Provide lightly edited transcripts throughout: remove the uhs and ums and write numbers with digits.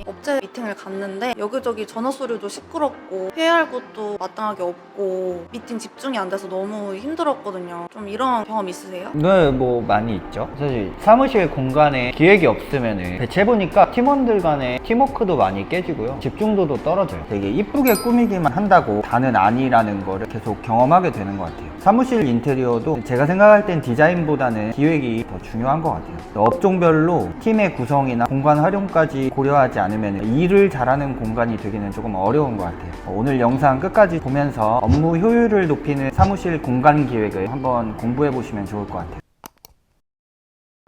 업체 미팅을 갔는데 여기저기 전화 소리도 시끄럽고 회의할 곳도 마땅하게 없고 미팅 집중이 안 돼서 너무 힘들었거든요. 좀 이런 경험 있으세요? 네, 뭐 많이 있죠. 사실 사무실 공간에 기획이 없으면 배치해보니까 팀원들 간의 팀워크도 많이 깨지고요. 집중도도 떨어져요. 되게 이쁘게 꾸미기만 한다고 다는 아니라는 거를 계속 경험하게 되는 것 같아요. 사무실 인테리어도 제가 생각할 땐 디자인보다는 기획이 더 중요한 것 같아요. 업종별로 팀의 구성이나 공간 활용까지 고려하지 않으면 일을 잘하는 공간이 되기는 조금 어려운 것 같아요. 오늘 영상 끝까지 보면서 업무 효율을 높이는 사무실 공간 기획을 한번 공부해 보시면 좋을 것 같아요.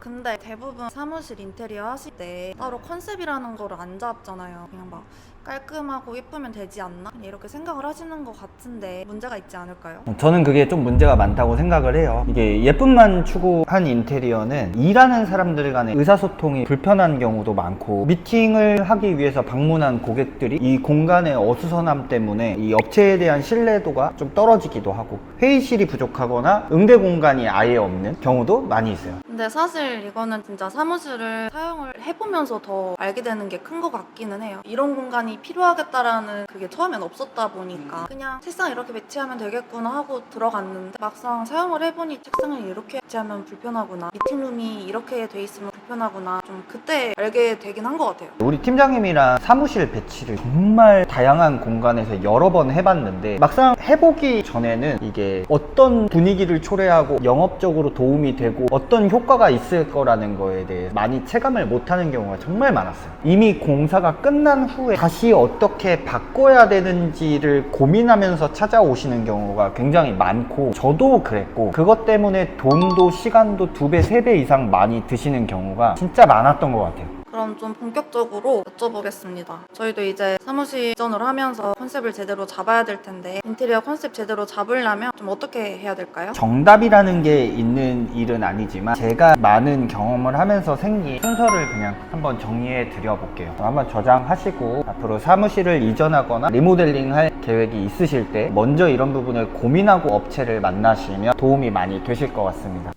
근데 대부분 사무실 인테리어 하실 때 따로 컨셉이라는 거를 안 잡잖아요. 그냥 막 깔끔하고 예쁘면 되지 않나? 그냥 이렇게 생각을 하시는 것 같은데 문제가 있지 않을까요? 저는 그게 좀 문제가 많다고 생각을 해요. 이게 예쁨만 추구한 인테리어는 일하는 사람들 간의 의사소통이 불편한 경우도 많고, 미팅을 하기 위해서 방문한 고객들이 이 공간의 어수선함 때문에 이 업체에 대한 신뢰도가 좀 떨어지기도 하고, 회의실이 부족하거나 응대 공간이 아예 없는 경우도 많이 있어요. 근데 사실 이거는 진짜 사무실을 사용을 해보면서 더 알게 되는 게 큰 것 같기는 해요. 이런 공간이 필요하겠다라는 그게 처음엔 없었다 보니까 그냥 책상 이렇게 배치하면 되겠구나 하고 들어갔는데 막상 사용을 해보니 책상을 이렇게 배치하면 불편하구나, 미팅룸이 이렇게 돼 있으면 불편하구나, 좀 그때 알게 되긴 한 것 같아요. 우리 팀장님이랑 사무실 배치를 정말 다양한 공간에서 여러 번 해봤는데, 막상 해보기 전에는 이게 어떤 분위기를 초래하고 영업적으로 도움이 되고 어떤 효과가 있을 거라는 거에 대해 많이 체감을 못하는 경우가 정말 많았어요. 이미 공사가 끝난 후에 다시 어떻게 바꿔야 되는지를 고민하면서 찾아오시는 경우가 굉장히 많고, 저도 그랬고, 그것 때문에 돈도 시간도 2배, 3배 이상 많이 드시는 경우가 진짜 많았던 것 같아요. 그럼 좀 본격적으로 여쭤보겠습니다. 저희도 이제 사무실 이전을 하면서 컨셉을 제대로 잡아야 될 텐데, 인테리어 컨셉 제대로 잡으려면 좀 어떻게 해야 될까요? 정답이라는 게 있는 일은 아니지만, 제가 많은 경험을 하면서 생긴 순서를 그냥 한번 정리해 드려 볼게요. 한번 저장하시고 앞으로 사무실을 이전하거나 리모델링 할 계획이 있으실 때 먼저 이런 부분을 고민하고 업체를 만나시면 도움이 많이 되실 것 같습니다.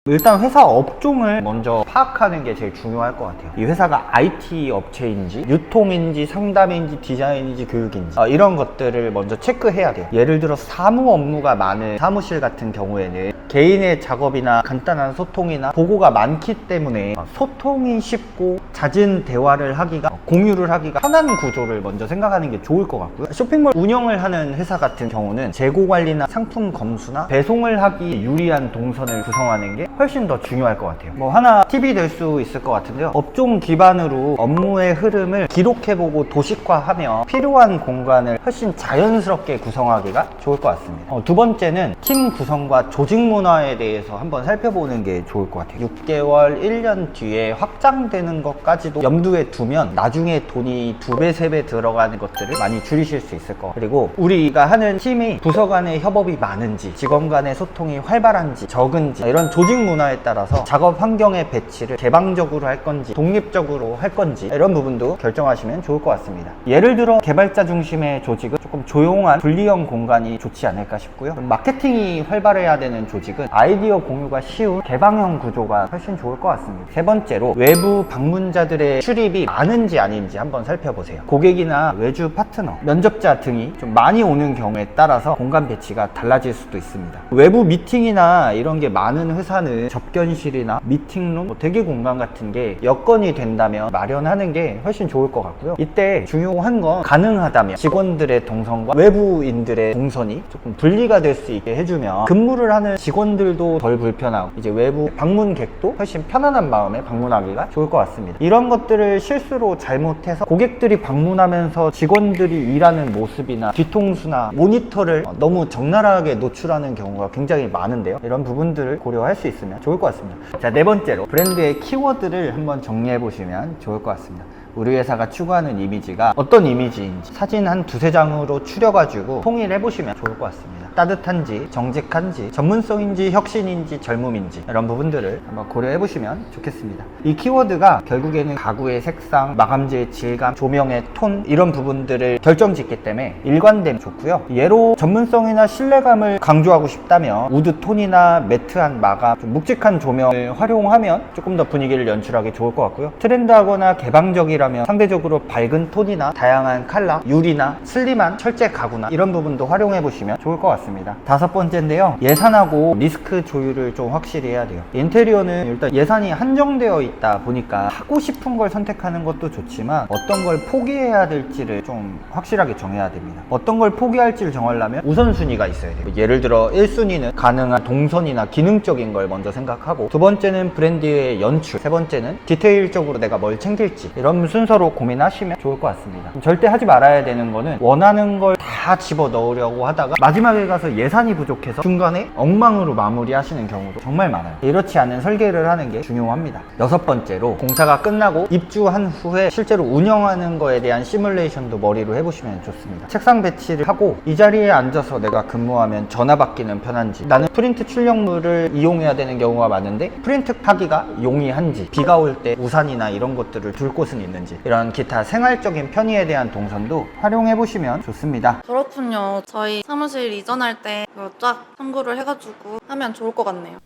일단 회사 업종을 먼저 파악하는 게 제일 중요할 것 같아요. 이 회사가 IT 업체인지, 유통인지, 상담인지, 디자인인지, 교육인지, 이런 것들을 먼저 체크해야 돼요. 예를 들어 사무 업무가 많은 사무실 같은 경우에는 개인의 작업이나 간단한 소통이나 보고가 많기 때문에 소통이 쉽고 잦은 대화를 하기가, 공유를 하기가 편한 구조를 먼저 생각하는 게 좋을 것 같고요. 쇼핑몰 운영을 하는 회사 같은 경우는 재고 관리나 상품 검수나 배송을 하기 유리한 동선을 구성하는 게 훨씬 더 중요할 것 같아요. 뭐 하나 팁이 될 수 있을 것 같은데요, 업종 기반으로 업무의 흐름을 기록해보고 도식화하면 필요한 공간을 훨씬 자연스럽게 구성하기가 좋을 것 같습니다. 두 번째는 팀 구성과 조직 문화에 대해서 한번 살펴보는 게 좋을 것 같아요. 6개월, 1년 뒤에 확장되는 것까지도 염두에 두면 나중에 돈이 2배, 3배 들어가는 것들을 많이 줄이실 수 있을 것 같아요. 그리고 우리가 하는 팀이 부서 간의 협업이 많은지, 직원 간의 소통이 활발한지 적은지, 이런 조직 문화에 따라서 작업 환경의 배치를 개방적으로 할 건지 독립적으로 할 건지, 이런 부분도 결정하시면 좋을 것 같습니다. 예를 들어 개발자 중심의 조직은 조금 조용한 분리형 공간이 좋지 않을까 싶고요. 마케팅이 활발해야 되는 조직은 아이디어 공유가 쉬운 개방형 구조가 훨씬 좋을 것 같습니다. 세 번째로 외부 방문자들의 출입이 많은지 아닌지 한번 살펴보세요. 고객이나 외주 파트너, 면접자 등이 좀 많이 오는 경우에 따라서 공간 배치가 달라질 수도 있습니다. 외부 미팅이나 이런 게 많은 회사는 접견실이나 미팅룸, 대기 공간 같은 게 여건이 된다면 마련하는 게 훨씬 좋을 것 같고요. 이때 중요한 건 가능하다면 직원들의 동선과 외부인들의 동선이 조금 분리가 될 수 있게 해주면 근무를 하는 직원들도 덜 불편하고 이제 외부 방문객도 훨씬 편안한 마음에 방문하기가 좋을 것 같습니다. 이런 것들을 실수로 잘못해서 고객들이 방문하면서 직원들이 일하는 모습이나 뒤통수나 모니터를 너무 적나라하게 노출하는 경우가 굉장히 많은데요, 이런 부분들을 고려할 수 있으면 좋을 것 같습니다. 자, 네 번째로 브랜드의 키워드를 한번 정리해 보시면 좋을 것 같습니다. 우리 회사가 추구하는 이미지가 어떤 이미지인지 사진 한 2-3장으로 추려가지고 통일해 보시면 좋을 것 같습니다. 따뜻한지, 정직한지, 전문성인지, 혁신인지, 젊음인지 이런 부분들을 한번 고려해 보시면 좋겠습니다. 이 키워드가 결국에는 가구의 색상, 마감재의 질감, 조명의 톤 이런 부분들을 결정짓기 때문에 일관됨이 좋고요. 예로 전문성이나 신뢰감을 강조하고 싶다면 우드 톤이나 매트한 마감, 좀 묵직한 조명을 활용하면 조금 더 분위기를 연출하기 좋을 것 같고요. 트렌드하거나 개방적이라면 상대적으로 밝은 톤이나 다양한 컬러, 유리나 슬림한 철제 가구나 이런 부분도 활용해 보시면 좋을 것 같습니다. 다섯 번째인데요. 예산하고 리스크 조율을 좀 확실히 해야 돼요. 인테리어는 일단 예산이 한정되어 있다 보니까 하고 싶은 걸 선택하는 것도 좋지만 어떤 걸 포기해야 될지를 좀 확실하게 정해야 됩니다. 어떤 걸 포기할지를 정하려면 우선순위가 있어야 돼요. 예를 들어 1순위는 가능한 동선이나 기능적인 걸 먼저 생각하고, 두 번째는 브랜드의 연출, 세 번째는 디테일적으로 내가 뭘 챙길지, 이런 순서로 고민하시면 좋을 것 같습니다. 절대 하지 말아야 되는 거는 원하는 걸 다 집어 넣으려고 하다가 마지막에 가서 예산이 부족해서 중간에 엉망으로 마무리하시는 경우도 정말 많아요. 이렇지 않은 설계를 하는 게 중요합니다. 여섯 번째로 공사가 끝나고 입주한 후에 실제로 운영하는 거에 대한 시뮬레이션도 머리로 해보시면 좋습니다. 책상 배치를 하고 이 자리에 앉아서 내가 근무하면 전화 받기는 편한지, 나는 프린트 출력물을 이용해야 되는 경우가 많은데 프린트 하기가 용이한지, 비가 올 때 우산이나 이런 것들을 둘 곳은 있는지, 이런 기타 생활적인 편의에 대한 동선도 활용해 보시면 좋습니다. 그렇군요. 저희 사무실 이전할 때 그거 쫙 참고를 해가지고 하면 좋을 것 같네요.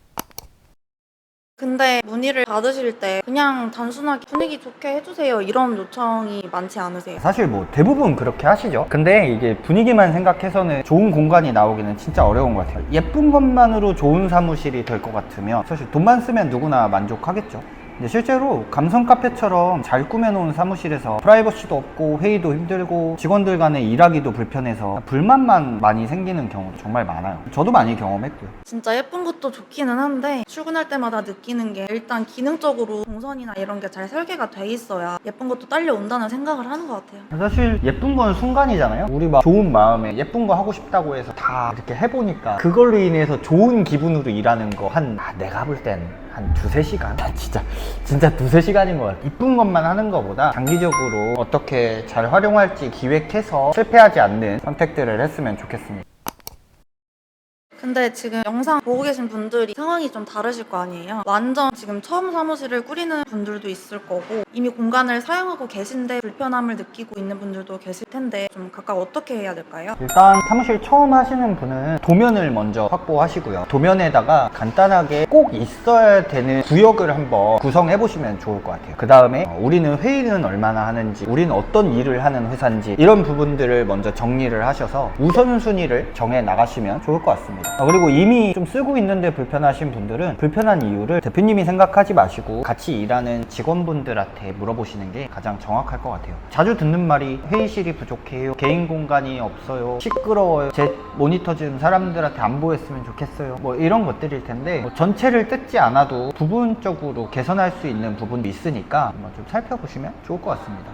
근데 문의를 받으실 때 그냥 단순하게 분위기 좋게 해주세요 이런 요청이 많지 않으세요? 사실 뭐 대부분 그렇게 하시죠. 근데 이게 분위기만 생각해서는 좋은 공간이 나오기는 진짜 어려운 것 같아요. 예쁜 것만으로 좋은 사무실이 될 것 같으면 사실 돈만 쓰면 누구나 만족하겠죠. 근데 실제로 감성 카페처럼 잘 꾸며놓은 사무실에서 프라이버시도 없고 회의도 힘들고 직원들 간에 일하기도 불편해서 불만만 많이 생기는 경우도 정말 많아요. 저도 많이 경험했고요. 진짜 예쁜 것도 좋기는 한데 출근할 때마다 느끼는 게 일단 기능적으로 동선이나 이런 게 잘 설계가 돼 있어야 예쁜 것도 딸려온다는 생각을 하는 것 같아요. 사실 예쁜 건 순간이잖아요. 우리 막 좋은 마음에 예쁜 거 하고 싶다고 해서 다 이렇게 해보니까 그걸로 인해서 좋은 기분으로 일하는 거 내가 볼 땐 한 두세 시간? 진짜 두세 시간인 것 같아요. 이쁜 것만 하는 것보다 장기적으로 어떻게 잘 활용할지 기획해서 실패하지 않는 선택들을 했으면 좋겠습니다. 근데 지금 영상 보고 계신 분들이 상황이 좀 다르실 거 아니에요? 완전 지금 처음 사무실을 꾸리는 분들도 있을 거고 이미 공간을 사용하고 계신데 불편함을 느끼고 있는 분들도 계실 텐데 좀 각각 어떻게 해야 될까요? 일단 사무실 처음 하시는 분은 도면을 먼저 확보하시고요. 도면에다가 간단하게 꼭 있어야 되는 구역을 한번 구성해 보시면 좋을 것 같아요. 그 다음에 우리는 회의는 얼마나 하는지, 우리는 어떤 일을 하는 회사인지, 이런 부분들을 먼저 정리를 하셔서 우선순위를 정해 나가시면 좋을 것 같습니다. 그리고 이미 좀 쓰고 있는데 불편하신 분들은 불편한 이유를 대표님이 생각하지 마시고 같이 일하는 직원분들한테 물어보시는 게 가장 정확할 것 같아요. 자주 듣는 말이 회의실이 부족해요, 개인 공간이 없어요, 시끄러워요, 제 모니터 좀 사람들한테 안 보였으면 좋겠어요, 뭐 이런 것들일 텐데 전체를 뜯지 않아도 부분적으로 개선할 수 있는 부분도 있으니까 한번 좀 살펴보시면 좋을 것 같습니다.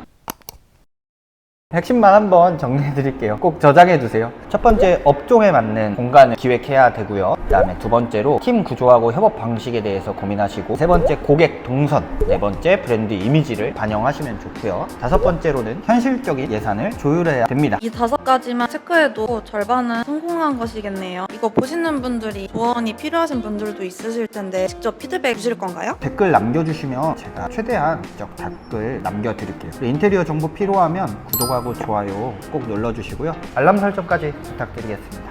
핵심만 한번 정리해 드릴게요. 꼭 저장해 두세요. 첫 번째, 업종에 맞는 공간을 기획해야 되고요. 그 다음에 두 번째로 팀 구조하고 협업 방식에 대해서 고민하시고, 세 번째 고객 동선, 네 번째 브랜드 이미지를 반영하시면 좋고요. 다섯 번째로는 현실적인 예산을 조율해야 됩니다. 이 5가지만 체크해도 절반은 성공한 것이겠네요. 이거 보시는 분들이 조언이 필요하신 분들도 있으실 텐데 직접 피드백 주실 건가요? 댓글 남겨주시면 제가 최대한 직접 댓글 남겨드릴게요. 인테리어 정보 필요하면 구독하고 좋아요 꼭 눌러주시고요. 알람 설정까지 부탁드리겠습니다.